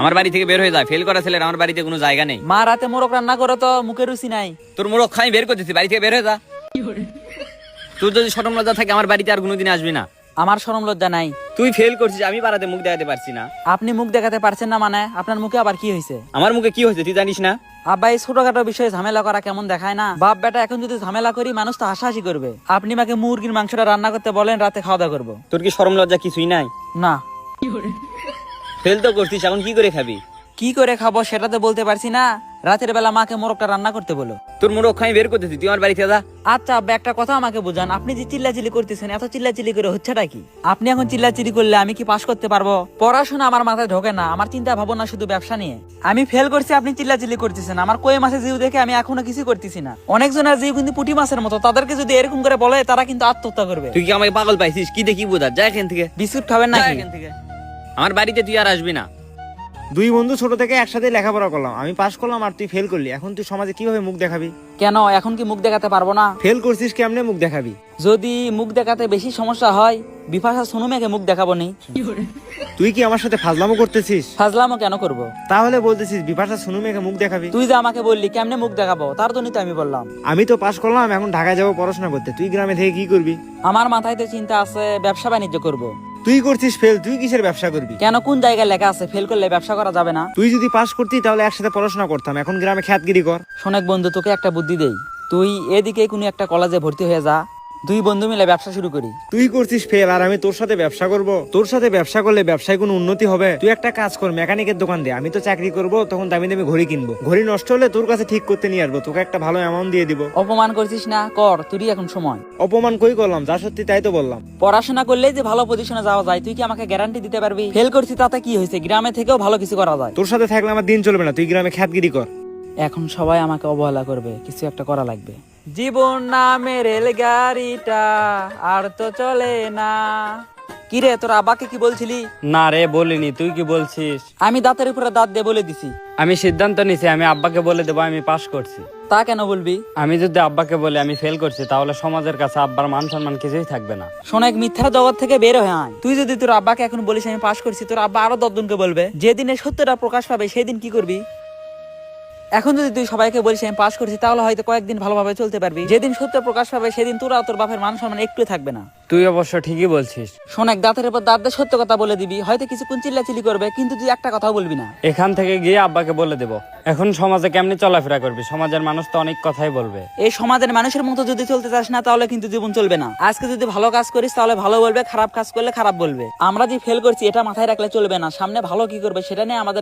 আমার বাড়ি থেকে বের হয়ে যায়। ফেল করা ছেলের আমার বাড়িতে কোনো জায়গা নেই। মা রাতে মোরগ রান্না করে তো মুখে রুচি নাই। তোর মোড়ক খাই বের করতেছি, বাড়ি থেকে বের হয়ে যা। তোর যদি শরম লজ্জা থাকে আমার বাড়িতে আর কোনোদিন আসবি না। আমার শরম লজ্জা নাই। তুই ফেল করছিস, আমি পাড়াতে মুখ দেখাতে পারছি না। আপনি মুখ দেখাতে পারছেন না মানে আপনার মুখে আবার কি হয়েছে? আমার মুখে কি হয়েছে তুই জানিস না? আব্বা এই ছোটখাটো বিষয়ে ঝামেলা করা কেমন দেখায় না? বাপ বেটা এখন যদি ঝামেলা করি মানুষ তো হাসাহাসি করবে। আপনি মাকে মুরগির মাংসটা রান্না করতে বলেন, রাতে খাওয়া দাওয়া করবো। তোর কি শরম লজ্জা কিছুই নাই? না। ফেল তো করছিস, এখন কি করে খাবি? কি করে খাবো সেটা তো বলতে পারছি না। রাতের বেলা মাকে মোরগটা রান্না করতে বলো। তোর মোড়ক খাই বের করতেছি, তুই আমার বাড়ি থেকে যা। আচ্ছা আব্বা একটা কথা আমাকে বুঝান, আপনি যে চিল্লাচিল্লি করতেছেন, এত চিল্লাচিল্লি করে হচ্ছেটা কি? আপনি এখন চিল্লাচিল্লি করলে আমি কি পাশ করতে পারবো? পড়াশোনা আমার মাথায় ঢোকে না, আমার চিন্তা ভাবনা শুধু ব্যবসা নিয়ে। আমি ফেল করছি, আপনি চিল্লাচিল্লি করতেছেন। আমার কই মাছের জিউ দেখে আমি এখনো কিছু করতেছি না। অনেকজনের জিউ কিন্তু পুঁটি মাছের মতো, তাদেরকে যদি এরকম করে বলে তারা কিন্তু আত্মহত্যা করবে। তুই কি আমাকে পাগল পাইছিস? কি দেখি বোঝা যায় এখান থেকে। বিস্কুট খাবেন যা নাকি? এখান থেকে। আমার বাড়িতে তুই আর আসবি না। দুই বন্ধু ছোট থেকে একসাথে লেখাপড়া করলাম, আমি পাশ করলাম আর তুই ফেল করলি। এখন তুই সমাজে কিভাবে মুখ দেখাবি? কেন এখন কি মুখ দেখাতে পারবো না? ফেল করছিস কেমনে মুখ দেখাবি? যদি মুখ দেখাতে বেশি সমস্যা হয় বিপাশা সোনুমেকে মুখ দেখাবো নি। তুই কি আমার সাথে ফাজলামো করতেছিস? ফাজলামো কেন করবো? তাহলে বলতেছিস বিপাশা সুনুমেকে মুখ দেখাবি? তুই যে আমাকে বললি কেমনে মুখ দেখাবো, তার জন্যই তো আমি বললাম। আমি তো পাশ করলাম, এখন ঢাকায় যাবো পড়াশোনা করতে। তুই গ্রামে থেকে কি করবি? আমার মাথায় তো চিন্তা আছে ব্যবসা বাণিজ্য করব। তুই করছিস ফেল, তুই কিসের ব্যবসা করবি? কেন, কোন জায়গায় লেখা আছে ফেল করলে ব্যবসা করা যাবে না? তুই যদি পাশ করতি তাহলে একসাথে পড়াশোনা করতাম, এখন গ্রামে খ্যাতগিরি কর। শোনেক বন্ধু, তোকে একটা বুদ্ধি দেই। তুই এদিকে কোনো একটা কলেজে ভর্তি হয়ে যা, দুই বন্ধু মিলে ব্যবসা শুরু করি। তুই করছিস ফেল আর আমি তোর সাথে ব্যবসা করব? তোর সাথে ব্যবসা করলে ব্যবসায় কোনো উন্নতি হবে? তুই একটা কাজ কর, মেকানিকের দোকান দে। আমি তো চাকরি করব, তখন দামি দামি ঘড়ি কিনবো। ঘড়ি নষ্ট হলে তোর কাছে ঠিক করতে নিয়ে আসবো, তোকে একটা ভালো অ্যামাউন্ট দিয়ে দিব। অপমান করছিস না, কর, তুই এখন সময়। অপমান কই করলাম? যা সত্যি তাই তো বললাম। পড়াশোনা করলেই যে ভালো পজিশনে যাওয়া যায়, তুই কি আমাকে গ্যারান্টি দিতে পারবি? ফেল করছি তাতে কি হয়েছে, গ্রামে থেকেও ভালো কিছু করা যায়। তোর সাথে থাকলে আমার দিন চলবে না, তুই গ্রামে খ্যাতগিরি কর। এখন সবাই আমাকে অবহেলা করবে, কিছু একটা করা লাগবে। জীবন নামে রেলগাড়িটা আর তো চলে না। কি রে, তোর আব্বাকে কি বলছিলি? না রে বলিনি, তুই কি বলছিস? আমি দাঁতের উপরে দাঁত দিয়ে বলে দিছি। আমি সিদ্ধান্ত নিছি, আমি আব্বাকে বলে দেবো আমি পাশ করছি। তা কেন বলবি? আমি যদি আব্বাকে বলি আমি ফেল করছি, তাহলে সমাজের কাছে আব্বার মান সম্মান কিছুই থাকবে না। শোনেক, মিথ্যা জগৎ থেকে বের হয়ে আয়। তুই যদি তোর আব্বাকে এখন বলিস আমি পাশ করছি, তোর আব্বা আরো 10 জনকে বলবে। যেদিনে সত্যটা প্রকাশ পাবে সেদিন কি করবি? এখন যদি তুই সবাইকে বলিস আমি পাশ করছি, তাহলে হয়তো কয়েকদিন ভালোভাবে চলতে পারবি। যেদিন সত্য প্রকাশ পাবে সেদিন তোরা তোর বাপের মান সম্মান একটু থাকবে না। তুই অবশ্য ঠিকই বলছিস। শোনেক, দাঁতের উপর দাঁত দিয়ে সত্য কথা বলে দিবি, হয়তো কিছুক্ষণ চিল্লাচিল্লি করবে, কিন্তু তুই একটা কথাও বলবি না। এখান থেকে গিয়ে আব্বাকে বলে দেব। এখন সমাজে কেমনি চলাফেরা করবি? সমাজের মানুষ তো অনেক কথাই বলবে। এই সমাজের মানুষের মতো যদি চলতে চাস না, তাহলে কিন্তু জীবন চলবে না। আজকে যদি ভালো কাজ করিস তাহলে ভালো বলবে, খারাপ কাজ করলে খারাপ বলবে। আমরা যে ফেল করছি এটা মাথায় রাখলে চলবে না, সামনে ভালো কি করবে সেটা নিয়ে আমাদের